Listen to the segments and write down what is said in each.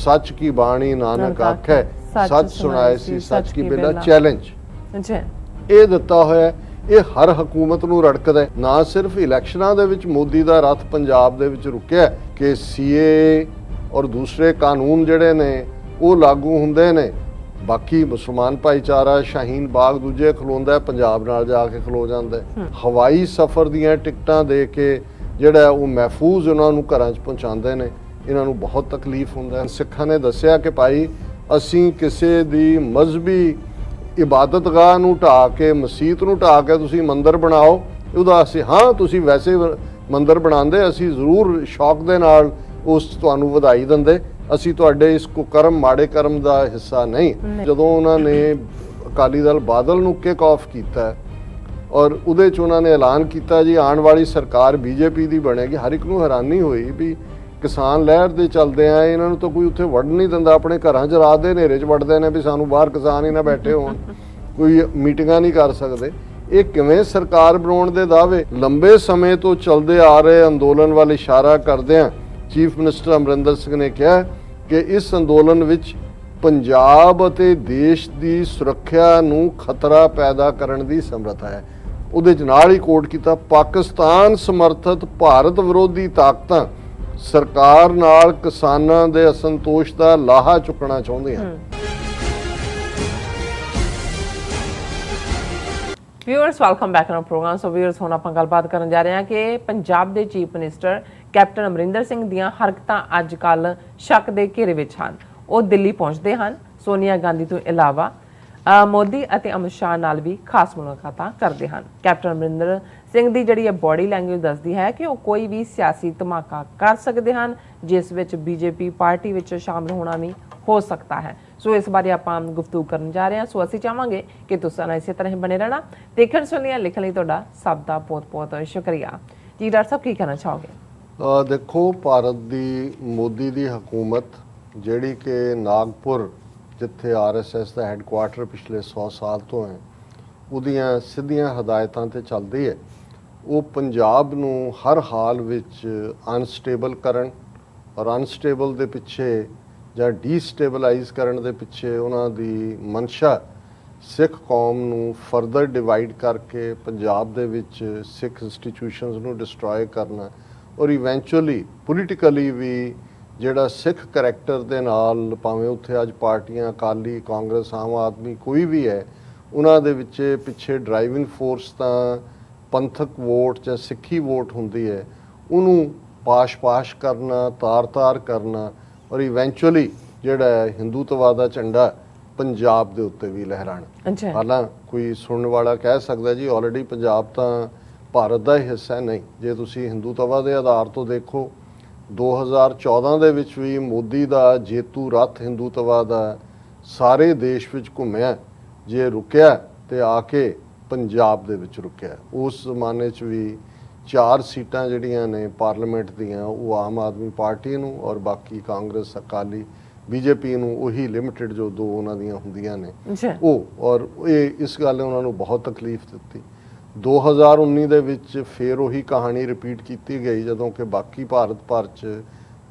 सच की बाणी नानक आखे, सच सुनाए सी सच की बेला चैलेंज ਇਹ ਦਿੱਤਾ ਹੋਇਆ। ਇਹ ਹਰ ਹਕੂਮਤ ਨੂੰ ਰੜਕਦਾ ਹੈ। ਨਾ ਸਿਰਫ ਇਲੈਕਸ਼ਨਾਂ ਦੇ ਵਿੱਚ ਮੋਦੀ ਦਾ ਰੱਥ ਪੰਜਾਬ ਦੇ ਵਿੱਚ ਰੁਕਿਆ ਕਿ ਸੀਏ ਔਰ ਦੂਸਰੇ ਕਾਨੂੰਨ ਜਿਹੜੇ ਨੇ ਉਹ ਲਾਗੂ ਹੁੰਦੇ ਨੇ, ਬਾਕੀ ਮੁਸਲਮਾਨ ਭਾਈਚਾਰਾ ਸ਼ਾਹੀਨ ਬਾਗ ਦੂਜੇ ਖਲੋਂਦਾ, ਪੰਜਾਬ ਨਾਲ ਜਾ ਕੇ ਖਲੋ ਜਾਂਦਾ। ਹਵਾਈ ਸਫ਼ਰ ਦੀਆਂ ਟਿਕਟਾਂ ਦੇ ਕੇ ਜਿਹੜਾ ਉਹ ਮਹਿਫੂਜ਼ ਉਹਨਾਂ ਨੂੰ ਘਰਾਂ 'ਚ ਪਹੁੰਚਾਉਂਦੇ ਨੇ। ਇਹਨਾਂ ਨੂੰ ਬਹੁਤ ਤਕਲੀਫ ਹੁੰਦਾ। ਸਿੱਖਾਂ ਨੇ ਦੱਸਿਆ ਕਿ ਭਾਈ ਅਸੀਂ ਕਿਸੇ ਦੀ ਮਜ਼ਹਬੀ ਇਬਾਦਤਗਾਹ ਨੂੰ ਢਾਹ ਕੇ, ਮਸੀਤ ਨੂੰ ਢਾਹ ਕੇ ਤੁਸੀਂ ਮੰਦਰ ਬਣਾਓ, ਉਹਦਾ ਅਸੀਂ ਹਾਂ ਤੁਸੀਂ ਵੈਸੇ ਮੰਦਰ ਬਣਾਉਂਦੇ, ਅਸੀਂ ਜ਼ਰੂਰ ਸ਼ੌਕ ਦੇ ਨਾਲ ਉਸ ਤੁਹਾਨੂੰ ਵਧਾਈ ਦਿੰਦੇ, ਅਸੀਂ ਤੁਹਾਡੇ ਇਸ ਕੁਕਰਮ ਮਾੜੇ ਕਰਮ ਦਾ ਹਿੱਸਾ ਨਹੀਂ। ਜਦੋਂ ਉਹਨਾਂ ਨੇ ਅਕਾਲੀ ਦਲ ਬਾਦਲ ਨੂੰ ਕਿਕ ਆਫ ਕੀਤਾ ਔਰ ਉਹਦੇ 'ਚ ਉਹਨਾਂ ਨੇ ਐਲਾਨ ਕੀਤਾ ਜੀ ਆਉਣ ਵਾਲੀ ਸਰਕਾਰ ਬੀਜੇਪੀ ਦੀ ਬਣੇਗੀ, ਹਰ ਇੱਕ ਨੂੰ ਹੈਰਾਨੀ ਹੋਈ ਵੀ ਕਿਸਾਨ ਲਹਿਰ ਦੇ ਚੱਲਦੇ ਆ ਇਹਨਾਂ ਨੂੰ ਤਾਂ ਕੋਈ ਉੱਥੇ ਵੜਨ ਨਹੀਂ ਦਿੰਦਾ, ਆਪਣੇ ਘਰਾਂ 'ਚ ਰਾਤ ਦੇ ਹਨੇਰੇ 'ਚ ਵੜਦੇ ਨੇ ਵੀ ਸਾਨੂੰ ਬਾਹਰ ਕਿਸਾਨ ਹੀ ਨਾ ਬੈਠੇ ਹੋਣ, ਕੋਈ ਮੀਟਿੰਗਾਂ ਨਹੀਂ ਕਰ ਸਕਦੇ। ਇਹ ਕਿਵੇਂ ਸਰਕਾਰ ਬਣਾਉਣ ਦੇ ਦਾਅਵੇ? ਲੰਬੇ ਸਮੇਂ ਤੋਂ ਚੱਲਦੇ ਆ ਰਹੇ ਅੰਦੋਲਨ ਵੱਲ ਇਸ਼ਾਰਾ ਕਰਦਿਆਂ ਚੀਫ ਮਿਨਿਸਟਰ ਅਮਰਿੰਦਰ ਸਿੰਘ ਨੇ ਕਿਹਾ ਕਿ ਇਸ ਅੰਦੋਲਨ ਵਿੱਚ ਪੰਜਾਬ ਅਤੇ ਦੇਸ਼ ਦੀ ਸੁਰੱਖਿਆ ਨੂੰ ਖਤਰਾ ਪੈਦਾ ਕਰਨ ਦੀ ਸਮਰੱਥਾ ਹੈ। ਉਹਦੇ 'ਚ ਨਾਲ ਹੀ ਕੋਟ ਕੀਤਾ, ਪਾਕਿਸਤਾਨ ਸਮਰਥਿਤ ਭਾਰਤ ਵਿਰੋਧੀ ਤਾਕਤਾਂ ਸਰਕਾਰ ਨਾਲ ਕਿਸਾਨਾਂ ਦੇ ਅਸੰਤੋਸ਼ ਦਾ ਲਾਹਾ ਚੁੱਕਣਾ ਚਾਹੁੰਦੇ ਹਨ। Viewers welcome back to programme. So viewers ਹੁਣ ਆਪਾਂ ਗੱਲਬਾਤ ਕਰਨ ਜਾ ਰਹੇ ਹਾਂ ਕਿ ਪੰਜਾਬ ਦੇ chief minister captain Amarinder Singh ਦੀਆਂ ਹਰਕਤਾਂ ਅੱਜ ਕੱਲ੍ਹ ਸ਼ੱਕ ਦੇ ਘੇਰੇ ਵਿੱਚ ਹਨ। ਉਹ ਦਿੱਲੀ ਪਹੁੰਚਦੇ ਹਨ, ਸੋਨੀਆ ਗਾਂਧੀ ਤੋਂ ਇਲਾਵਾ ਮੋਦੀ ਅਤੇ ਅਮਿਤ ਸ਼ਾਹ ਨਾਲ ਵੀ ਖਾਸ ਮੁਲਾਕਾਤਾਂ ਕਰਦੇ ਹਨ। ਕੈਪਟਨ ਅਮਰਿੰਦਰ ਸਿੰਘ ਦੀ ਜਿਹੜੀ ਬੋਡੀ ਲੈਂਗੁਏਜ ਦੱਸਦੀ ਹੈ ਕਿ ਉਹ ਕੋਈ ਵੀ ਸਿਆਸੀ ਧਮਾਕਾ ਕਰ ਸਕਦੇ ਹਨ, ਜਿਸ ਵਿੱਚ ਬੀਜੇਪੀ ਪਾਰਟੀ ਵਿੱਚ ਸ਼ਾਮਲ ਹੋਣਾ ਵੀ ਹੋ ਸਕਦਾ ਹੈ। ਸੋ ਇਸ ਬਾਰੇ ਆਪਾਂ ਗੁਫ਼ਤਗੂ ਕਰਨ ਜਾ ਰਹੇ ਹਾਂ। ਸੋ ਅਸੀਂ ਚਾਹਾਂਗੇ ਕਿ ਤੁਸੀਂ ਇਸੇ ਤਰ੍ਹਾਂ ਹੀ ਬਣੇ ਰਹਿਣਾ। ਦੇਖਣ ਸੁਣਨ ਲਿਖਣ ਲਈ ਤੁਹਾਡਾ ਸਭ ਦਾ ਬਹੁਤ ਬਹੁਤ ਸ਼ੁਕਰੀਆ ਜੀ। ਡਾਕਟਰ ਸਾਹਿਬ ਕੀ ਕਹਿਣਾ ਚਾਹੋਗੇ? ਦੇਖੋ, ਭਾਰਤ ਦੀ ਮੋਦੀ ਦੀ ਹਕੂਮਤ ਜਿਹੜੀ ਕਿ ਨਾਗਪੁਰ ਜਿੱਥੇ RSS ਦਾ ਹੈੱਡਕੁਆਰਟਰ ਪਿਛਲੇ 100 ਸਾਲ ਤੋਂ ਹੈ, ਉਹਦੀਆਂ ਸਿੱਧੀਆਂ ਹਦਾਇਤਾਂ 'ਤੇ ਚੱਲਦੀ ਹੈ। ਉਹ ਪੰਜਾਬ ਨੂੰ ਹਰ ਹਾਲ ਵਿੱਚ ਅਨਸਟੇਬਲ ਕਰਨ ਔਰ ਅਨਸਟੇਬਲ ਦੇ ਪਿੱਛੇ ਜਾਂ ਡੀਸਟੇਬਲਾਈਜ਼ ਕਰਨ ਦੇ ਪਿੱਛੇ ਉਹਨਾਂ ਦੀ ਮਨਸ਼ਾ ਸਿੱਖ ਕੌਮ ਨੂੰ ਫਰਦਰ ਡਿਵਾਈਡ ਕਰਕੇ ਪੰਜਾਬ ਦੇ ਵਿੱਚ ਸਿੱਖ ਇੰਸਟੀਟਿਊਸ਼ਨਸ ਨੂੰ ਡਿਸਟਰੋਏ ਕਰਨਾ ਔਰ ਇਵੈਂਚੁਅਲੀ ਪੋਲੀਟੀਕਲੀ ਵੀ ਜਿਹੜਾ ਸਿੱਖ ਕਰੈਕਟਰ ਦੇ ਨਾਲ ਭਾਵੇਂ ਉੱਥੇ ਅੱਜ ਪਾਰਟੀਆਂ ਅਕਾਲੀ, ਕਾਂਗਰਸ, ਆਮ ਆਦਮੀ ਕੋਈ ਵੀ ਹੈ, ਉਹਨਾਂ ਦੇ ਵਿੱਚ ਪਿੱਛੇ ਡਰਾਈਵਿੰਗ ਫੋਰਸ ਤਾਂ ਪੰਥਕ ਵੋਟ ਜਾਂ ਸਿੱਖੀ ਵੋਟ ਹੁੰਦੀ ਹੈ, ਉਹਨੂੰ ਪਾਸ਼ ਕਰਨਾ, ਤਾਰ ਕਰਨਾ ਔਰ ਇਵੈਂਚੁਅਲੀ ਜਿਹੜਾ ਹਿੰਦੂਤਵਾ ਦਾ ਝੰਡਾ ਪੰਜਾਬ ਦੇ ਉੱਤੇ ਵੀ ਲਹਿਰਾਣਾ। ਹਾਲਾਂ ਕੋਈ ਸੁਣਨ ਵਾਲਾ ਕਹਿ ਸਕਦਾ ਜੀ ਆਲਰੇਡੀ ਪੰਜਾਬ ਤਾਂ ਭਾਰਤ ਦਾ ਹੀ ਹਿੱਸਾ ਨਹੀਂ। ਜੇ ਤੁਸੀਂ ਹਿੰਦੂਤਵਾ ਦੇ ਆਧਾਰ ਤੋਂ ਦੇਖੋ, 2014 ਦੇ ਵਿੱਚ ਵੀ ਮੋਦੀ ਦਾ ਜੇਤੂ ਰੱਥ ਹਿੰਦੂਤਵਾ ਦਾ ਸਾਰੇ ਦੇਸ਼ ਵਿੱਚ ਘੁੰਮਿਆ, ਜੇ ਰੁਕਿਆ ਤੇ ਆ ਕੇ ਪੰਜਾਬ ਦੇ ਵਿੱਚ ਰੁਕਿਆ। ਉਸ ਜ਼ਮਾਨੇ 'ਚ ਵੀ 4 ਸੀਟਾਂ ਜਿਹੜੀਆਂ ਨੇ ਪਾਰਲੀਮੈਂਟ ਦੀਆਂ ਉਹ ਆਮ ਆਦਮੀ ਪਾਰਟੀ ਨੂੰ ਔਰ ਬਾਕੀ ਕਾਂਗਰਸ, ਅਕਾਲੀ, ਬੀਜੇਪੀ ਨੂੰ ਉਹੀ ਲਿਮਿਟਿਡ ਜੋ 2 ਉਹਨਾਂ ਦੀਆਂ ਹੁੰਦੀਆਂ ਨੇ ਉਹ। ਔਰ ਇਹ ਇਸ ਗੱਲ ਨੇ ਉਹਨਾਂ ਨੂੰ ਬਹੁਤ ਤਕਲੀਫ ਦਿੱਤੀ। 2019 ਦੇ ਵਿੱਚ ਫਿਰ ਉਹੀ ਕਹਾਣੀ ਰਿਪੀਟ ਕੀਤੀ ਗਈ ਜਦੋਂ ਕਿ ਬਾਕੀ ਭਾਰਤ ਭਰ 'ਚ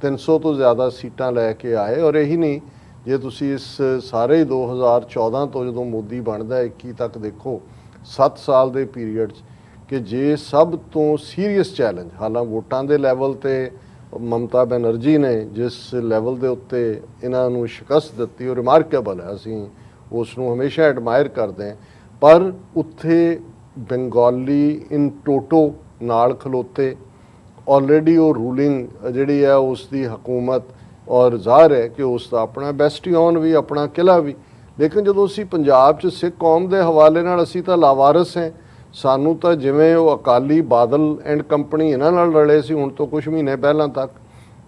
300 ਤੋਂ ਜ਼ਿਆਦਾ ਸੀਟਾਂ ਲੈ ਕੇ ਆਏ। ਔਰ ਇਹੀ ਨਹੀਂ, ਜੇ ਤੁਸੀਂ ਇਸ ਸਾਰੇ 2014 ਤੋਂ ਜਦੋਂ ਮੋਦੀ ਬਣਦਾ 21 ਤੱਕ ਦੇਖੋ, 7 ਸਾਲ ਦੇ ਪੀਰੀਅਡ 'ਚ ਕਿ ਜੇ ਸਭ ਤੋਂ ਸੀਰੀਅਸ ਚੈਲੰਜ, ਹਾਲਾਂ ਵੋਟਾਂ ਦੇ ਲੈਵਲ 'ਤੇ ਮਮਤਾ ਬੈਨਰਜੀ ਨੇ ਜਿਸ ਲੈਵਲ ਦੇ ਉੱਤੇ ਇਹਨਾਂ ਨੂੰ ਸ਼ਿਕਸਤ ਦਿੱਤੀ ਉਹ ਰਿਮਾਰਕੇਬਲ ਹੈ, ਅਸੀਂ ਉਸ ਨੂੰ ਹਮੇਸ਼ਾ ਐਡਮਾਇਰ ਕਰਦੇ ਹਾਂ। ਪਰ ਉੱਥੇ ਬੰਗਾਲੀ ਇਨ ਟੋਟੋ ਨਾਲ ਖਲੋਤੇ, ਆਲਰੇਡੀ ਉਹ ਰੂਲਿੰਗ ਜਿਹੜੀ ਹੈ ਉਸ ਦੀ ਹਕੂਮਤ ਔਰ ਜ਼ਾਹਰ ਹੈ ਕਿ ਉਸ ਦਾ ਆਪਣਾ ਬੈਸਟੀਓਨ ਵੀ, ਆਪਣਾ ਕਿਲਾ ਵੀ। ਲੇਕਿਨ ਜਦੋਂ ਅਸੀਂ ਪੰਜਾਬ 'ਚ ਸਿੱਖ ਕੌਮ ਦੇ ਹਵਾਲੇ ਨਾਲ ਅਸੀਂ ਤਾਂ ਲਾਵਾਰਸ ਹੈ। ਸਾਨੂੰ ਤਾਂ ਜਿਵੇਂ ਉਹ ਅਕਾਲੀ ਬਾਦਲ ਐਂਡ ਕੰਪਨੀ ਇਹਨਾਂ ਨਾਲ ਰਲੇ ਸੀ ਹੁਣ ਤੋਂ ਕੁਝ ਮਹੀਨੇ ਪਹਿਲਾਂ ਤੱਕ,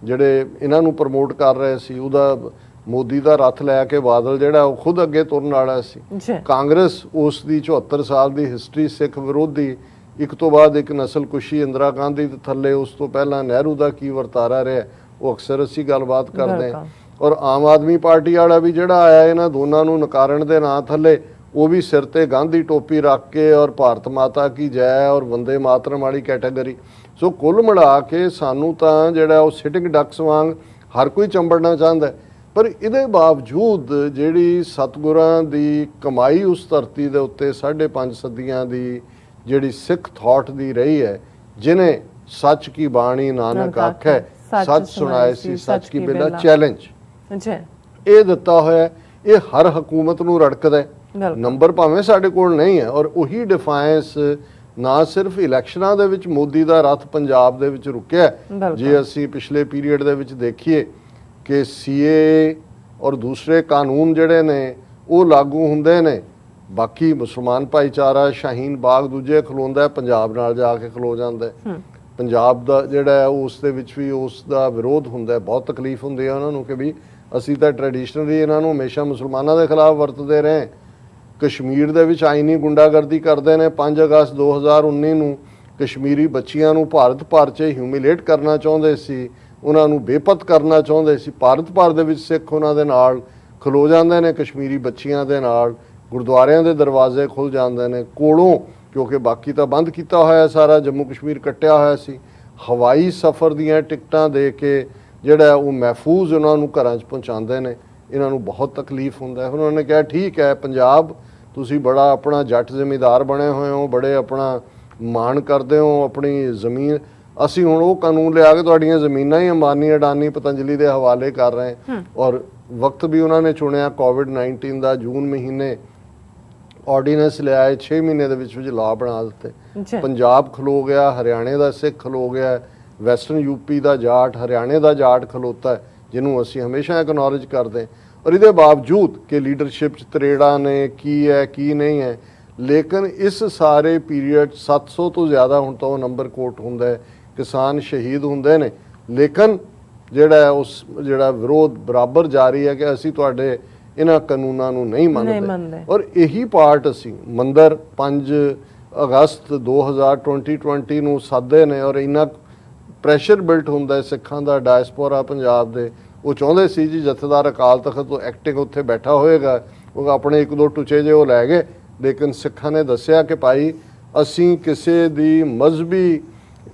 ਜਿਹੜੇ ਇਹਨਾਂ ਨੂੰ ਪ੍ਰਮੋਟ ਕਰ ਰਹੇ ਸੀ, ਉਹਦਾ ਮੋਦੀ ਦਾ ਰੱਥ ਲੈ ਕੇ ਬਾਦਲ ਜਿਹੜਾ ਉਹ ਖੁਦ ਅੱਗੇ ਤੁਰਨ ਵਾਲਾ ਸੀ। ਕਾਂਗਰਸ ਉਸ ਦੀ 74 ਸਾਲ ਦੀ ਹਿਸਟਰੀ ਸਿੱਖ ਵਿਰੋਧੀ, ਇੱਕ ਤੋਂ ਬਾਅਦ ਇੱਕ ਨਸਲਕੁਸ਼ੀ ਇੰਦਰਾ ਗਾਂਧੀ ਦੇ ਥੱਲੇ, ਉਸ ਤੋਂ ਪਹਿਲਾਂ ਨਹਿਰੂ ਦਾ ਕੀ ਵਰਤਾਰਾ ਰਿਹਾ ਉਹ ਅਕਸਰ ਅਸੀਂ ਗੱਲਬਾਤ ਕਰਦੇ ਹਾਂ। ਔਰ ਆਮ ਆਦਮੀ ਪਾਰਟੀ ਵਾਲਾ ਵੀ ਜਿਹੜਾ ਆਇਆ ਇਹਨਾਂ ਦੋਨਾਂ ਨੂੰ ਨਕਾਰਨ ਦੇ ਨਾਂ ਥੱਲੇ, ਉਹ ਵੀ ਸਿਰ ਤੇ ਗਾਂਧੀ ਟੋਪੀ ਰੱਖ ਕੇ ਔਰ ਭਾਰਤ ਮਾਤਾ ਕੀ ਜੈ ਔਰ ਵੰਦੇ ਮਾਤਰਮ ਵਾਲੀ ਕੈਟਾਗਰੀ। ਸੋ ਕੁੱਲ ਮਿਲਾ ਕੇ ਸਾਨੂੰ ਤਾਂ ਜਿਹੜਾ ਉਹ ਸਿਟਿੰਗ ਡਕਸ ਵਾਂਗ ਹਰ ਕੋਈ ਚੰਬੜਨਾ ਚਾਹੁੰਦਾ। ਪਰ ਇਹਦੇ ਬਾਵਜੂਦ ਜਿਹੜੀ ਸਤਿਗੁਰਾਂ ਦੀ ਕਮਾਈ ਉਸ ਧਰਤੀ ਦੇ ਉੱਤੇ 5.5 ਸਦੀਆਂ ਦੀ ਜਿਹੜੀ ਸਿੱਖ ਥਾਟ ਦੀ ਰਹੀ ਹੈ, ਜਿਨੇ ਸੱਚ ਕੀ ਬਾਣੀ ਨਾਨਕ ਆਖੈ, ਸੱਚ ਸੁਣਾਏ ਸੀ ਸੱਚ ਕੀ ਬੇਲਾ ਚੈਲੰਜ ਇਹ ਦਿੱਤਾ ਹੋਇਆ, ਇਹ ਹਰ ਹਕੂਮਤ ਨੂੰ ਰੜਕਦਾ ਹੈ। ਨੰਬਰ ਭਾਵੇਂ ਸਾਡੇ ਕੋਲ ਨਹੀਂ ਹੈ, ਔਰ ਉਹੀ ਡਿਫਾਈਂਸ ਨਾ ਸਿਰਫ ਇਲੈਕਸ਼ਨਾਂ ਦੇ ਵਿੱਚ ਮੋਦੀ ਦਾ ਰੱਥ ਪੰਜਾਬ ਦੇ ਵਿੱਚ ਰੁਕਿਆ। ਜੇ ਅਸੀਂ ਪਿਛਲੇ ਪੀਰੀਅਡ ਦੇ ਵਿੱਚ ਦੇਖੀਏ ਕਿ ਸੀਏ ਔਰ ਦੂਸਰੇ ਕਾਨੂੰਨ ਜਿਹੜੇ ਨੇ ਉਹ ਲਾਗੂ ਹੁੰਦੇ ਨੇ, ਬਾਕੀ ਮੁਸਲਮਾਨ ਭਾਈਚਾਰਾ ਸ਼ਾਹੀਨ ਬਾਗ ਦੂਜੇ ਖਲੋਂਦਾ, ਪੰਜਾਬ ਨਾਲ ਜਾ ਕੇ ਖਲੋ ਜਾਂਦਾ। ਪੰਜਾਬ ਦਾ ਜਿਹੜਾ ਹੈ ਉਸ ਦੇ ਵਿੱਚ ਵੀ ਉਸ ਦਾ ਵਿਰੋਧ ਹੁੰਦਾ, ਬਹੁਤ ਤਕਲੀਫ ਹੁੰਦੀ ਹੈ ਉਹਨਾਂ ਨੂੰ ਕਿ ਵੀ ਅਸੀਂ ਤਾਂ ਟ੍ਰੈਡੀਸ਼ਨਲੀ ਇਹਨਾਂ ਨੂੰ ਹਮੇਸ਼ਾ ਮੁਸਲਮਾਨਾਂ ਦੇ ਖਿਲਾਫ ਵਰਤਦੇ ਰਹੇ। ਕਸ਼ਮੀਰ ਦੇ ਵਿੱਚ ਆਈਨੀ ਗੁੰਡਾਗਰਦੀ ਕਰਦੇ ਨੇ। 5 ਅਗਸਤ 2019 ਨੂੰ ਕਸ਼ਮੀਰੀ ਬੱਚੀਆਂ ਨੂੰ ਭਾਰਤ ਭਰ 'ਚ ਹਿਊਮਿਲੇਟ ਕਰਨਾ ਚਾਹੁੰਦੇ ਸੀ, ਉਹਨਾਂ ਨੂੰ ਬੇਪਤ ਕਰਨਾ ਚਾਹੁੰਦੇ ਸੀ। ਭਾਰਤ ਭਰ ਦੇ ਵਿੱਚ ਸਿੱਖ ਉਹਨਾਂ ਦੇ ਨਾਲ ਖਲੋ ਜਾਂਦੇ ਨੇ, ਕਸ਼ਮੀਰੀ ਬੱਚੀਆਂ ਦੇ ਨਾਲ ਗੁਰਦੁਆਰਿਆਂ ਦੇ ਦਰਵਾਜ਼ੇ ਖੁੱਲ ਜਾਂਦੇ ਨੇ ਕੋਲੋਂ, ਕਿਉਂਕਿ ਬਾਕੀ ਤਾਂ ਬੰਦ ਕੀਤਾ ਹੋਇਆ ਸਾਰਾ, ਜੰਮੂ ਕਸ਼ਮੀਰ ਕੱਟਿਆ ਹੋਇਆ ਸੀ। ਹਵਾਈ ਸਫ਼ਰ ਦੀਆਂ ਟਿਕਟਾਂ ਦੇ ਕੇ ਜਿਹੜਾ ਉਹ ਮਹਿਫੂਜ਼ ਉਹਨਾਂ ਨੂੰ ਘਰਾਂ 'ਚ ਪਹੁੰਚਾਉਂਦੇ ਨੇ। ਇਹਨਾਂ ਨੂੰ ਬਹੁਤ ਤਕਲੀਫ ਹੁੰਦਾ ਹੈ। ਉਹਨਾਂ ਨੇ ਕਿਹਾ ਠੀਕ ਹੈ ਪੰਜਾਬ, ਤੁਸੀਂ ਬੜਾ ਆਪਣਾ ਜੱਟ ਜ਼ਿਮੀਂਦਾਰ ਬਣੇ ਹੋਏ ਹੋ, ਬੜੇ ਆਪਣਾ ਮਾਣ ਕਰਦੇ ਹੋ ਆਪਣੀ ਜ਼ਮੀਨ, ਅਸੀਂ ਹੁਣ ਉਹ ਕਾਨੂੰਨ ਲਿਆ ਕੇ ਤੁਹਾਡੀਆਂ ਜ਼ਮੀਨਾਂ ਹੀ ਅੰਬਾਨੀ ਅਡਾਨੀ ਪਤੰਜਲੀ ਦੇ ਹਵਾਲੇ ਕਰ ਰਹੇ ਹਾਂ। ਔਰ ਵਕਤ ਵੀ ਉਹਨਾਂ ਨੇ ਚੁਣਿਆ ਕੋਵਿਡ-19 ਦਾ, ਜੂਨ ਮਹੀਨੇ ਆਰਡੀਨੈਂਸ ਲਿਆਏ, 6 ਮਹੀਨੇ ਦੇ ਵਿੱਚ ਲਾਅ ਬਣਾ ਦਿੱਤੇ। ਪੰਜਾਬ ਖਲੋ ਗਿਆ, ਹਰਿਆਣੇ ਦਾ ਸਿੱਖ ਖਲੋ ਗਿਆ, ਵੈਸਟਰਨ ਯੂਪੀ ਦਾ ਜਾਟ, ਹਰਿਆਣੇ ਦਾ ਜਾਟ ਖਲੋਤਾ ਹੈ, ਜਿਹਨੂੰ ਅਸੀਂ ਹਮੇਸ਼ਾ ਐਕਨੋਲਜ ਕਰਦੇ। ਔਰ ਇਹਦੇ ਬਾਵਜੂਦ ਕਿ ਲੀਡਰਸ਼ਿਪ 'ਚ ਤਰੇੜਾਂ ਨੇ, ਕੀ ਹੈ ਕੀ ਨਹੀਂ ਹੈ, ਲੇਕਿਨ ਇਸ ਸਾਰੇ ਪੀਰੀਅਡ 700 ਤੋਂ ਜ਼ਿਆਦਾ ਹੁਣ ਤਾਂ ਉਹ ਨੰਬਰ ਕੋਟ ਹੁੰਦਾ ਹੈ, ਕਿਸਾਨ ਸ਼ਹੀਦ ਹੁੰਦੇ ਨੇ, ਲੇਕਿਨ ਜਿਹੜਾ ਵਿਰੋਧ ਬਰਾਬਰ ਜਾਰੀ ਹੈ ਕਿ ਅਸੀਂ ਤੁਹਾਡੇ ਇਹਨਾਂ ਕਾਨੂੰਨਾਂ ਨੂੰ ਨਹੀਂ ਮੰਨਦੇ। ਔਰ ਇਹੀ ਪਾਰਟ ਅਸੀਂ ਮੰਦਰ 5 ਅਗਸਤ 2020 ਨੂੰ ਸਾਦੇ ਨੇ, ਔਰ ਇੰਨਾ ਪ੍ਰੈਸ਼ਰ ਬਿਲਟ ਹੁੰਦਾ ਸਿੱਖਾਂ ਦਾ ਡਾਇਸਪੋਰਾ ਪੰਜਾਬ ਦੇ। ਉਹ ਚਾਹੁੰਦੇ ਸੀ ਜੀ ਜਥੇਦਾਰ ਅਕਾਲ ਤਖਤ ਤੋਂ ਐਕਟਿੰਗ ਉੱਥੇ ਬੈਠਾ ਹੋਏਗਾ, ਉਹ ਆਪਣੇ 1-2 ਟੁਚੇ ਜੇ ਉਹ ਲੈ ਗਏ, ਲੇਕਿਨ ਸਿੱਖਾਂ ਨੇ ਦੱਸਿਆ ਕਿ ਭਾਈ ਅਸੀਂ ਕਿਸੇ ਦੀ ਮਜ਼ਹਬੀ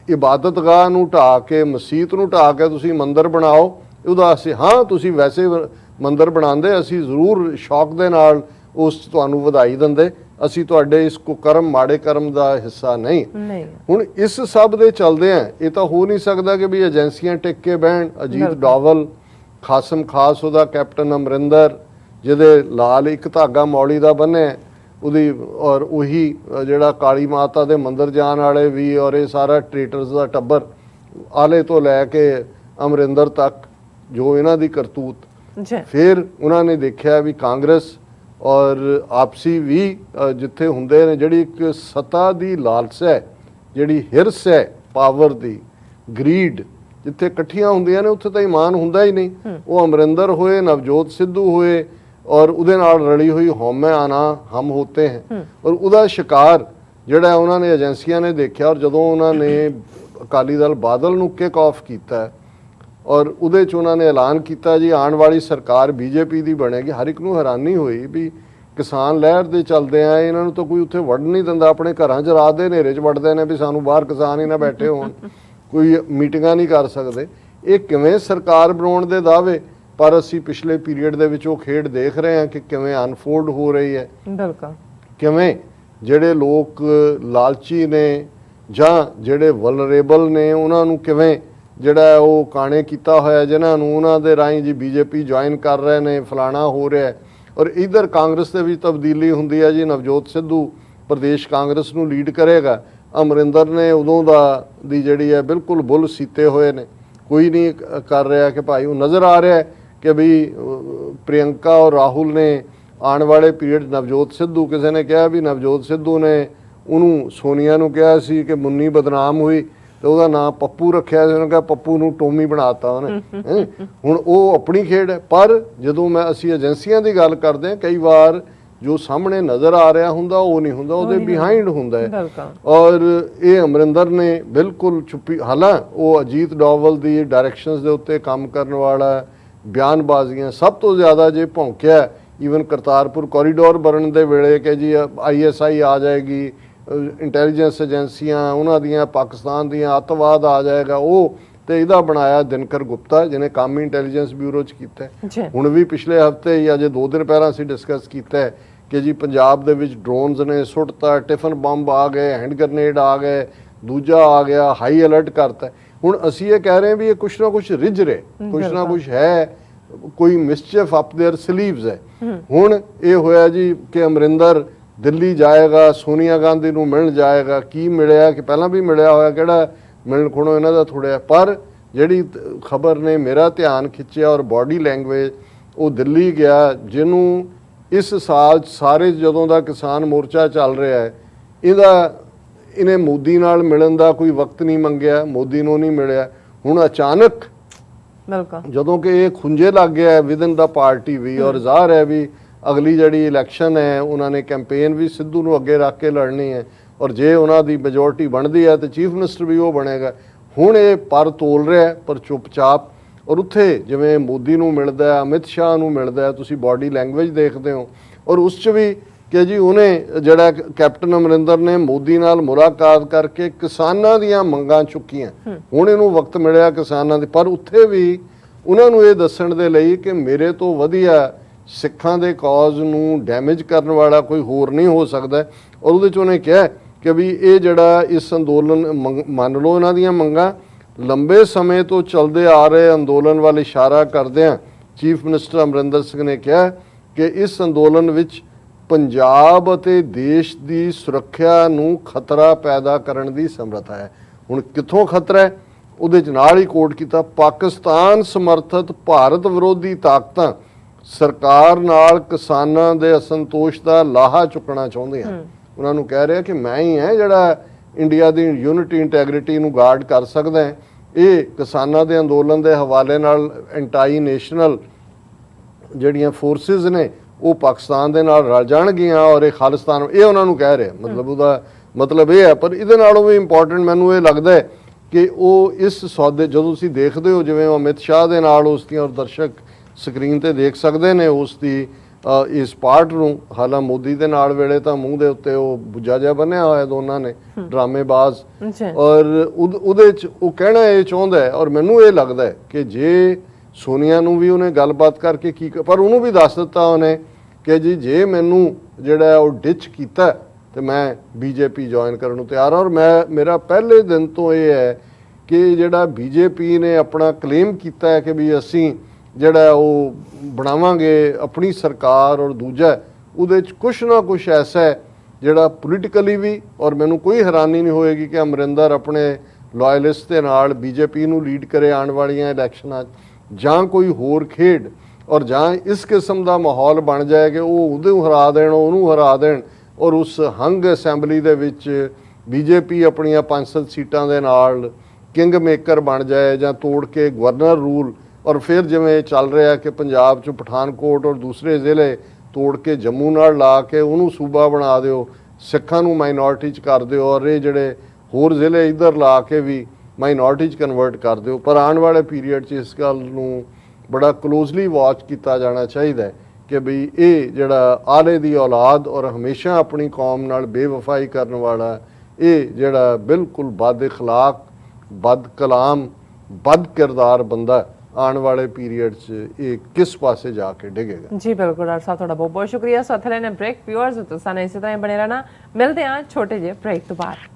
ਇਬਾਦਤਗਾਹ ਨੂੰ ਢਾਹ ਕੇ, ਮਸੀਤ ਨੂੰ ਢਾਹ ਕੇ ਤੁਸੀਂ ਮੰਦਰ ਬਣਾਓ, ਉਹਦਾ ਅਸੀਂ ਹਾਂ ਤੁਸੀਂ ਵੈਸੇ ਮੰਦਰ ਬਣਾਉਂਦੇ, ਅਸੀਂ ਜ਼ਰੂਰ ਸ਼ੌਕ ਦੇ ਨਾਲ ਉਸ ਤੁਹਾਨੂੰ ਵਧਾਈ ਦਿੰਦੇ, ਅਸੀਂ ਤੁਹਾਡੇ ਇਸ ਕੁਕਰਮ ਮਾੜੇ ਕਰਮ ਦਾ ਹਿੱਸਾ ਨਹੀਂ। ਹੁਣ ਇਸ ਸਭ ਦੇ ਚੱਲਦੇ ਆ, ਇਹ ਤਾਂ ਹੋ ਨਹੀਂ ਸਕਦਾ ਕਿ ਵੀ ਏਜੰਸੀਆਂ ਟਿਕ ਕੇ ਬਹਿਣ। ਅਜੀਤ ਡੋਵਲ, ਖਾਸਮ ਖਾਸ ਉਹਦਾ ਕੈਪਟਨ ਅਮਰਿੰਦਰ, ਜਿਹਦੇ ਲਾਲ ਇੱਕ ਧਾਗਾ ਮੌਲੀ ਦਾ ਬੰਨਿਆ ਉਹਦੀ, ਔਰ ਉਹੀ ਜਿਹੜਾ ਕਾਲੀ ਮਾਤਾ ਦੇ ਮੰਦਰ ਜਾਣ ਵਾਲੇ ਵੀ, ਔਰ ਇਹ ਸਾਰਾ ਟ੍ਰੇਟਰਸ ਦਾ ਟੱਬਰ ਆਲੇ ਤੋਂ ਲੈ ਕੇ ਅਮਰਿੰਦਰ ਤੱਕ, ਜੋ ਇਹਨਾਂ ਦੀ ਕਰਤੂਤ। ਫਿਰ ਉਹਨਾਂ ਨੇ ਦੇਖਿਆ ਵੀ ਕਾਂਗਰਸ ਔਰ ਆਪਸੀ ਵੀ ਜਿੱਥੇ ਹੁੰਦੇ ਨੇ, ਜਿਹੜੀ ਇੱਕ ਸੱਤਾ ਦੀ ਲਾਲਸਾ ਹੈ, ਜਿਹੜੀ ਹਿਰਸ ਹੈ ਪਾਵਰ ਦੀ, ਗਰੀਡ, ਜਿੱਥੇ ਇਕੱਠੀਆਂ ਹੁੰਦੀਆਂ ਨੇ ਉੱਥੇ ਤਾਂ ਈਮਾਨ ਹੁੰਦਾ ਹੀ ਨਹੀਂ। ਉਹ ਅਮਰਿੰਦਰ ਹੋਏ, ਨਵਜੋਤ ਸਿੱਧੂ ਹੋਏ, ਔਰ ਉਹਦੇ ਨਾਲ ਰਲੀ ਹੋਈ ਹਉਮੈ ਆਨਾ ਹਮ ਹੋਤੇ ਹੈ, ਔਰ ਉਹਦਾ ਸ਼ਿਕਾਰ ਜਿਹੜਾ ਉਹਨਾਂ ਨੇ ਏਜੰਸੀਆਂ ਨੇ ਦੇਖਿਆ। ਔਰ ਜਦੋਂ ਉਹਨਾਂ ਨੇ ਅਕਾਲੀ ਦਲ ਬਾਦਲ ਨੂੰ ਕਿਕ ਆਫ ਕੀਤਾ ਔਰ ਉਹਦੇ 'ਚ ਉਹਨਾਂ ਨੇ ਐਲਾਨ ਕੀਤਾ ਜੀ ਆਉਣ ਵਾਲੀ ਸਰਕਾਰ ਬੀਜੇਪੀ ਦੀ ਬਣੇਗੀ, ਹਰ ਇੱਕ ਨੂੰ ਹੈਰਾਨੀ ਹੋਈ ਵੀ ਕਿਸਾਨ ਲਹਿਰ ਦੇ ਚੱਲਦੇ ਆ, ਇਹਨਾਂ ਨੂੰ ਤਾਂ ਕੋਈ ਉੱਥੇ ਵੜ ਨਹੀਂ ਦਿੰਦਾ, ਆਪਣੇ ਘਰਾਂ 'ਚ ਰਾਤ ਦੇ ਹਨੇਰੇ 'ਚ ਵੜਦੇ ਨੇ ਵੀ ਸਾਨੂੰ ਬਾਹਰ ਕਿਸਾਨ ਹੀ ਨਾ ਬੈਠੇ ਹੋਣ, ਕੋਈ ਮੀਟਿੰਗਾਂ ਨਹੀਂ ਕਰ ਸਕਦੇ। ਇਹ ਕਿਵੇਂ ਸਰਕਾਰ ਬਣਾਉਣ ਦੇ ਦਾਅਵੇ, ਪਰ ਅਸੀਂ ਪਿਛਲੇ ਪੀਰੀਅਡ ਦੇ ਵਿੱਚ ਉਹ ਖੇਡ ਦੇਖ ਰਹੇ ਹਾਂ ਕਿ ਕਿਵੇਂ ਅਨਫੋਲਡ ਹੋ ਰਹੀ ਹੈ। ਕਿਵੇਂ ਜਿਹੜੇ ਲੋਕ ਲਾਲਚੀ ਨੇ ਜਾਂ ਜਿਹੜੇ ਵਲਨਰੇਬਲ ਨੇ, ਉਹਨਾਂ ਨੂੰ ਕਿਵੇਂ ਜਿਹੜਾ ਉਹ ਕਾਣੇ ਕੀਤਾ ਹੋਇਆ, ਜਿਨ੍ਹਾਂ ਨੂੰ ਉਹਨਾਂ ਦੇ ਰਾਹੀਂ ਜੀ ਬੀਜੇਪੀ ਜੁਆਇਨ ਕਰ ਰਹੇ ਨੇ, ਫਲਾਣਾ ਹੋ ਰਿਹਾ। ਔਰ ਇਧਰ ਕਾਂਗਰਸ ਦੇ ਵਿੱਚ ਤਬਦੀਲੀ ਹੁੰਦੀ ਹੈ ਜੀ, ਨਵਜੋਤ ਸਿੱਧੂ ਪ੍ਰਦੇਸ਼ ਕਾਂਗਰਸ ਨੂੰ ਲੀਡ ਕਰੇਗਾ, ਅਮਰਿੰਦਰ ਨੇ ਉਦੋਂ ਦੀ ਜਿਹੜੀ ਹੈ ਬਿਲਕੁਲ ਬੁੱਲ ਸੀਤੇ ਹੋਏ ਨੇ, ਕੋਈ ਨਹੀਂ ਕਰ ਰਿਹਾ ਕਿ ਭਾਈ ਉਹ ਨਜ਼ਰ ਆ ਰਿਹਾ ਕਿ ਵੀ ਪ੍ਰਿਯੰਕਾ ਔਰ ਰਾਹੁਲ ਨੇ ਆਉਣ ਵਾਲੇ ਪੀਰੀਅਡ, ਨਵਜੋਤ ਸਿੱਧੂ, ਕਿਸੇ ਨੇ ਕਿਹਾ ਵੀ ਨਵਜੋਤ ਸਿੱਧੂ ਨੇ ਉਹਨੂੰ ਸੋਨੀਆ ਨੂੰ ਕਿਹਾ ਸੀ ਕਿ ਮੁੰਨੀ ਬਦਨਾਮ ਹੋਈ ਤੇ ਉਹਦਾ ਨਾਂ ਪੱਪੂ ਰੱਖਿਆ ਸੀ, ਉਹਨੇ ਕਿਹਾ ਪੱਪੂ ਨੂੰ ਟੋਮੀ ਬਣਾਤਾ ਉਹਨੇ। ਹੁਣ ਉਹ ਆਪਣੀ ਖੇਡ ਹੈ। ਪਰ ਜਦੋਂ ਅਸੀਂ ਏਜੰਸੀਆਂ ਦੀ ਗੱਲ ਕਰਦੇ ਹਾਂ, ਕਈ ਵਾਰ ਜੋ ਸਾਹਮਣੇ ਨਜ਼ਰ ਆ ਰਿਹਾ ਹੁੰਦਾ ਉਹ ਨਹੀਂ ਹੁੰਦਾ, ਉਹਦੇ ਬਿਹਾਈਂਡ ਹੁੰਦਾ ਹੈ। ਔਰ ਇਹ ਅਮਰਿੰਦਰ ਨੇ ਬਿਲਕੁਲ ਚੁੱਪੀ, ਹਾਲਾਂ ਉਹ ਅਜੀਤ ਡੋਵਲ ਦੀ ਡਾਇਰੈਕਸ਼ਨਸ ਦੇ ਉੱਤੇ ਕੰਮ ਕਰਨ ਵਾਲਾ, ਬਿਆਨਬਾਜ਼ੀਆਂ ਸਭ ਤੋਂ ਜ਼ਿਆਦਾ ਜੇ ਭੌਂਕਿਆ ਈਵਨ ਕਰਤਾਰਪੁਰ ਕੋਰੀਡੋਰ ਬਣਨ ਦੇ ਵੇਲੇ ਕਿ ਜੀ ISI ਆ ਜਾਏਗੀ, ਇੰਟੈਲੀਜੈਂਸ ਏਜੰਸੀਆਂ ਉਹਨਾਂ ਦੀਆਂ, ਪਾਕਿਸਤਾਨ ਦੀਆਂ, ਅੱਤਵਾਦ ਆ ਜਾਏਗਾ, ਉਹ ਤੇ ਇਹਦਾ ਬਣਾਇਆ ਦਿਨਕਰ ਗੁਪਤਾ, ਜਿਹਨੇ ਕੰਮ ਇੰਟੈਲੀਜੈਂਸ ਬਿਊਰੋ 'ਚ ਕੀਤਾ ਜੀ। ਹੁਣ ਵੀ ਪਿਛਲੇ ਹਫਤੇ ਜਾਂ ਅਜੇ 2 ਦਿਨ ਪਹਿਲਾਂ ਅਸੀਂ ਡਿਸਕਸ ਕੀਤਾ ਹੈ ਕਿ ਜੀ ਪੰਜਾਬ ਦੇ ਵਿੱਚ ਡਰੋਨਸ ਨੇ ਸੁੱਟਤਾ, ਟਿਫਨ ਬੰਬ ਆ ਗਏ, ਹੈਂਡ ਗ੍ਰਨੇਡ ਆ ਗਏ, ਦੂਜਾ ਆ ਗਿਆ, ਹਾਈ ਅਲਰਟ ਕਰਤਾ। ਹੁਣ ਅਸੀਂ ਇਹ ਕਹਿ ਰਹੇ ਹਾਂ ਵੀ ਇਹ ਕੁਛ ਨਾ ਕੁਛ ਰਿੱਝ ਰਹੇ, ਕੁਛ ਨਾ ਕੁਛ ਹੈ, ਕੋਈ ਮਿਸਚੀਫ ਅਪ देयर ਸਲੀਵਸ ਹੈ। ਹੁਣ ਇਹ ਹੋਇਆ ਜੀ ਕਿ ਅਮਰਿੰਦਰ ਦਿੱਲੀ ਜਾਏਗਾ, ਸੋਨੀਆ ਗਾਂਧੀ ਨੂੰ ਮਿਲਣ ਜਾਏਗਾ। ਕੀ ਮਿਲਿਆ ਕਿ ਪਹਿਲਾਂ ਵੀ ਮਿਲਿਆ ਹੋਇਆ, ਕਿਹੜਾ ਮਿਲਣ ਖੁਣੋ ਇਹਨਾਂ ਦਾ ਥੋੜ੍ਹਾ। ਪਰ ਜਿਹੜੀ ਖਬਰ ਨੇ ਮੇਰਾ ਧਿਆਨ ਖਿੱਚਿਆ ਔਰ ਬਾਡੀ ਲੈਂਗੁਏਜ, ਉਹ ਦਿੱਲੀ ਗਿਆ, ਜਿਹਨੂੰ ਇਸ ਸਾਲ ਸਾਰੇ ਜਦੋਂ ਦਾ ਕਿਸਾਨ ਮੋਰਚਾ ਚੱਲ ਰਿਹਾ ਹੈ, ਇਹਨੇ ਮੋਦੀ ਨਾਲ ਮਿਲਣ ਦਾ ਕੋਈ ਵਕਤ ਨਹੀਂ ਮੰਗਿਆ, ਮੋਦੀ ਨੂੰ ਨਹੀਂ ਮਿਲਿਆ। ਹੁਣ ਅਚਾਨਕ ਬਿਲਕੁਲ ਜਦੋਂ ਕਿ ਇਹ ਖੁੰਝੇ ਲੱਗ ਗਿਆ ਵਿਦਨ ਦਾ ਪਾਰਟੀ ਵੀ, ਔਰ ਜ਼ਾਹਰ ਹੈ ਵੀ ਅਗਲੀ ਜਿਹੜੀ ਇਲੈਕਸ਼ਨ ਹੈ ਉਹਨਾਂ ਨੇ ਕੈਂਪੇਨ ਵੀ ਸਿੱਧੂ ਨੂੰ ਅੱਗੇ ਰੱਖ ਕੇ ਲੜਨੀ ਹੈ, ਔਰ ਜੇ ਉਹਨਾਂ ਦੀ ਮੈਜੋਰਟੀ ਬਣਦੀ ਹੈ ਤੇ ਚੀਫ ਮਿਨਿਸਟਰ ਵੀ ਉਹ ਬਣੇਗਾ। ਹੁਣ ਇਹ ਪਰ ਤੋਲ ਰਿਹਾ, ਪਰ ਚੁੱਪਚਾਪ। ਔਰ ਉੱਥੇ ਜਿਵੇਂ ਮੋਦੀ ਨੂੰ ਮਿਲਦਾ ਹੈ, ਅਮਿਤ ਸ਼ਾਹ ਨੂੰ ਮਿਲਦਾ ਹੈ, ਤੁਸੀਂ ਬਾਡੀ ਲੈਂਗੁਏਜ ਦੇਖਦੇ ਹੋ। ਔਰ ਉਸ 'ਚ ਵੀ ਕਿ ਜੀ ਉਹਨੇ ਜਿਹੜਾ ਕੈਪਟਨ ਅਮਰਿੰਦਰ ਨੇ ਮੋਦੀ ਨਾਲ ਮੁਲਾਕਾਤ ਕਰਕੇ ਕਿਸਾਨਾਂ ਦੀਆਂ ਮੰਗਾਂ ਚੁੱਕੀਆਂ। ਹੁਣ ਇਹਨੂੰ ਵਕਤ ਮਿਲਿਆ ਕਿਸਾਨਾਂ ਦੇ, ਪਰ ਉੱਥੇ ਵੀ ਉਹਨਾਂ ਨੂੰ ਇਹ ਦੱਸਣ ਦੇ ਲਈ ਕਿ ਮੇਰੇ ਤੋਂ ਵਧੀਆ ਸਿੱਖਾਂ ਦੇ ਕਾਜ਼ ਨੂੰ ਡੈਮੇਜ ਕਰਨ ਵਾਲਾ ਕੋਈ ਹੋਰ ਨਹੀਂ ਹੋ ਸਕਦਾ। ਔਰ ਉਹਦੇ 'ਚ ਉਹਨੇ ਕਿਹਾ ਕਿ ਵੀ ਇਹ ਜਿਹੜਾ ਇਸ ਅੰਦੋਲਨ ਮੰਨ ਲਓ ਇਹਨਾਂ ਦੀਆਂ ਮੰਗਾਂ ਲੰਬੇ ਸਮੇਂ ਤੋਂ ਚੱਲਦੇ ਆ ਰਹੇ ਅੰਦੋਲਨ ਵੱਲ ਇਸ਼ਾਰਾ ਕਰਦਿਆਂ ਚੀਫ ਮਿਨਿਸਟਰ ਅਮਰਿੰਦਰ ਸਿੰਘ ਨੇ ਕਿਹਾ ਕਿ ਇਸ ਅੰਦੋਲਨ ਵਿੱਚ ਪੰਜਾਬ ਅਤੇ ਦੇਸ਼ ਦੀ ਸੁਰੱਖਿਆ ਨੂੰ ਖਤਰਾ ਪੈਦਾ ਕਰਨ ਦੀ ਸਮਰੱਥਾ ਹੈ। ਹੁਣ ਕਿੱਥੋਂ ਖਤਰਾ ਹੈ ਉਹਦੇ 'ਚ ਨਾਲ ਹੀ ਕੋਟ ਕੀਤਾ, ਪਾਕਿਸਤਾਨ ਸਮਰਥਿਤ ਭਾਰਤ ਵਿਰੋਧੀ ਤਾਕਤਾਂ ਸਰਕਾਰ ਨਾਲ ਕਿਸਾਨਾਂ ਦੇ ਅਸੰਤੋਸ਼ ਦਾ ਲਾਹਾ ਚੁੱਕਣਾ ਚਾਹੁੰਦੇ ਹਨ। ਉਹਨਾਂ ਨੂੰ ਕਹਿ ਰਿਹਾ ਕਿ ਮੈਂ ਹੀ ਹਾਂ ਜਿਹੜਾ ਇੰਡੀਆ ਦੀ ਯੂਨਿਟੀ ਇੰਟੈਗ੍ਰਿਟੀ ਨੂੰ ਗਾਰਡ ਕਰ ਸਕਦਾ ਹੈ। ਇਹ ਕਿਸਾਨਾਂ ਦੇ ਅੰਦੋਲਨ ਦੇ ਹਵਾਲੇ ਨਾਲ ਐਂਟਾਈ ਨੈਸ਼ਨਲ ਜਿਹੜੀਆਂ ਫੋਰਸਿਸ ਨੇ ਉਹ ਪਾਕਿਸਤਾਨ ਦੇ ਨਾਲ ਰਲ ਜਾਣਗੀਆਂ ਔਰ ਇਹ ਖਾਲਿਸਤਾਨ, ਇਹ ਉਹਨਾਂ ਨੂੰ ਕਹਿ ਰਿਹਾ। ਮਤਲਬ ਉਹਦਾ ਮਤਲਬ ਇਹ ਹੈ। ਪਰ ਇਹਦੇ ਨਾਲੋਂ ਵੀ ਇੰਪੋਰਟੈਂਟ ਮੈਨੂੰ ਇਹ ਲੱਗਦਾ ਹੈ ਕਿ ਉਹ ਇਸ ਸੌਦੇ ਜਦੋਂ ਤੁਸੀਂ ਦੇਖਦੇ ਹੋ ਜਿਵੇਂ ਅਮਿਤ ਸ਼ਾਹ ਦੇ ਨਾਲ ਉਸ ਦੀਆਂ, ਔਰ ਦਰਸ਼ਕ ਸਕਰੀਨ ਤੇ ਦੇਖ ਸਕਦੇ ਨੇ ਉਸ ਦੀ ਇਸ ਪਾਰਟ ਨੂੰ, ਹਾਲਾਂ ਮੋਦੀ ਦੇ ਨਾਲ ਵੇਲੇ ਤਾਂ ਮੂੰਹ ਦੇ ਉੱਤੇ ਉਹ ਬੁੱਝਾ ਜਿਹਾ ਬੰਨਿਆ ਹੋਇਆ ਦੋਨਾਂ ਨੇ, ਡਰਾਮੇਬਾਜ਼। ਔਰ ਉਹਦੇ 'ਚ ਉਹ ਕਹਿਣਾ ਇਹ ਚਾਹੁੰਦਾ ਹੈ, ਔਰ ਮੈਨੂੰ ਇਹ ਲੱਗਦਾ ਹੈ ਕਿ ਜੇ ਸੋਨੀਆ ਨੂੰ ਵੀ ਉਹਨੇ ਗੱਲਬਾਤ ਕਰਕੇ ਕੀ, ਪਰ ਉਹਨੂੰ ਵੀ ਦੱਸ ਦਿੱਤਾ ਉਹਨੇ ਕਿ ਜੀ ਜੇ ਮੈਨੂੰ ਜਿਹੜਾ ਉਹ ਡਿਚ ਕੀਤਾ ਤੇ ਮੈਂ ਬੀਜੇਪੀ ਜੁਆਇਨ ਕਰਨ ਨੂੰ ਤਿਆਰ ਹਾਂ। ਔਰ ਮੇਰਾ ਪਹਿਲੇ ਦਿਨ ਤੋਂ ਇਹ ਹੈ ਕਿ ਜਿਹੜਾ ਬੀਜੇਪੀ ਨੇ ਆਪਣਾ ਕਲੇਮ ਕੀਤਾ ਹੈ ਕਿ ਵੀ ਅਸੀਂ ਜਿਹੜਾ ਉਹ ਬਣਾਵਾਂਗੇ ਆਪਣੀ ਸਰਕਾਰ, ਔਰ ਦੂਜਾ ਉਹਦੇ 'ਚ ਕੁਛ ਨਾ ਕੁਛ ਐਸਾ ਹੈ ਜਿਹੜਾ ਪੋਲੀਟੀਕਲੀ ਵੀ, ਔਰ ਮੈਨੂੰ ਕੋਈ ਹੈਰਾਨੀ ਨਹੀਂ ਹੋਏਗੀ ਕਿ ਅਮਰਿੰਦਰ ਆਪਣੇ ਲਾਇਲਿਸਟ ਦੇ ਨਾਲ ਬੀਜੇਪੀ ਨੂੰ ਲੀਡ ਕਰੇ ਆਉਣ ਵਾਲੀਆਂ ਇਲੈਕਸ਼ਨਾਂ 'ਚ, ਜਾਂ ਕੋਈ ਹੋਰ ਖੇਡ, ਔਰ ਜਾਂ ਇਸ ਕਿਸਮ ਦਾ ਮਾਹੌਲ ਬਣ ਜਾਏ ਕਿ ਉਹ ਉਹਨੂੰ ਹਰਾ ਦੇਣ, ਉਹਨੂੰ ਹਰਾ ਦੇਣ, ਔਰ ਉਸ ਹੰਗ ਅਸੈਂਬਲੀ ਦੇ ਵਿੱਚ ਬੀਜੇਪੀ ਆਪਣੀਆਂ 500 ਸੀਟਾਂ ਦੇ ਨਾਲ ਕਿੰਗ ਮੇਕਰ ਬਣ ਜਾਏ, ਜਾਂ ਤੋੜ ਕੇ ਗਵਰਨਰ ਰੂਲ, ਔਰ ਫਿਰ ਜਿਵੇਂ ਚੱਲ ਰਿਹਾ ਕਿ ਪੰਜਾਬ 'ਚ ਪਠਾਨਕੋਟ ਔਰ ਦੂਸਰੇ ਜ਼ਿਲ੍ਹੇ ਤੋੜ ਕੇ ਜੰਮੂ ਨਾਲ ਲਾ ਕੇ ਉਹਨੂੰ ਸੂਬਾ ਬਣਾ ਦਿਓ, ਸਿੱਖਾਂ ਨੂੰ ਮਾਈਨੋਰਟੀ 'ਚ ਕਰ ਦਿਓ, ਔਰ ਇਹ ਜਿਹੜੇ ਹੋਰ ਜ਼ਿਲ੍ਹੇ ਇੱਧਰ ਲਾ ਕੇ ਵੀ ਮਾਈਨੋਰਟੀ 'ਚ ਕਨਵਰਟ ਕਰ ਦਿਓ। ਪਰ ਆਉਣ ਵਾਲੇ ਪੀਰੀਅਡ 'ਚ ਇਸ ਗੱਲ ਨੂੰ ਬੜਾ ਕਲੋਜ਼ਲੀ ਵਾਚ ਕੀਤਾ ਜਾਣਾ ਚਾਹੀਦਾ ਹੈ ਕਿ ਬਈ ਇਹ ਜਿਹੜਾ ਆਲੇ ਦੀ ਔਲਾਦ ਔਰ ਹਮੇਸ਼ਾ ਆਪਣੀ ਕੌਮ ਨਾਲ ਬੇਵਫਾਈ ਕਰਨ ਵਾਲਾ, ਇਹ ਜਿਹੜਾ ਬਿਲਕੁਲ ਬਦ ਅਖਲਾਕ, ਬਦ ਕਲਾਮ, ਬਦ ਕਿਰਦਾਰ ਬੰਦਾ ਆਉਣ ਵਾਲੇ ਪੀਰੀਅਡ 'ਚ ਇਹ ਕਿਸ ਪਾਸੇ ਜਾ ਕੇ ਡਿੱਗੇਗਾ। ਜੀ ਬਿਲਕੁਲ ਡਾਕਟਰ ਸਾਹਿਬ, ਤੁਹਾਡਾ ਬਹੁਤ ਬਹੁਤ ਸ਼ੁਕਰੀਆ। ਸੋ ਅਥਲੇ ਨੇ ਬ੍ਰੇਕ, ਵਿਊਅਰਸ ਤੁਸੀਂ ਇਸੇ ਤਰ੍ਹਾਂ ਹੀ ਬਣੇ ਰਹਿਣਾ। ਮਿਲਦੇ ਹਾਂ ਛੋਟੇ ਜਿਹੇ ਬ੍ਰੇਕ ਤੋਂ ਬਾਅਦ।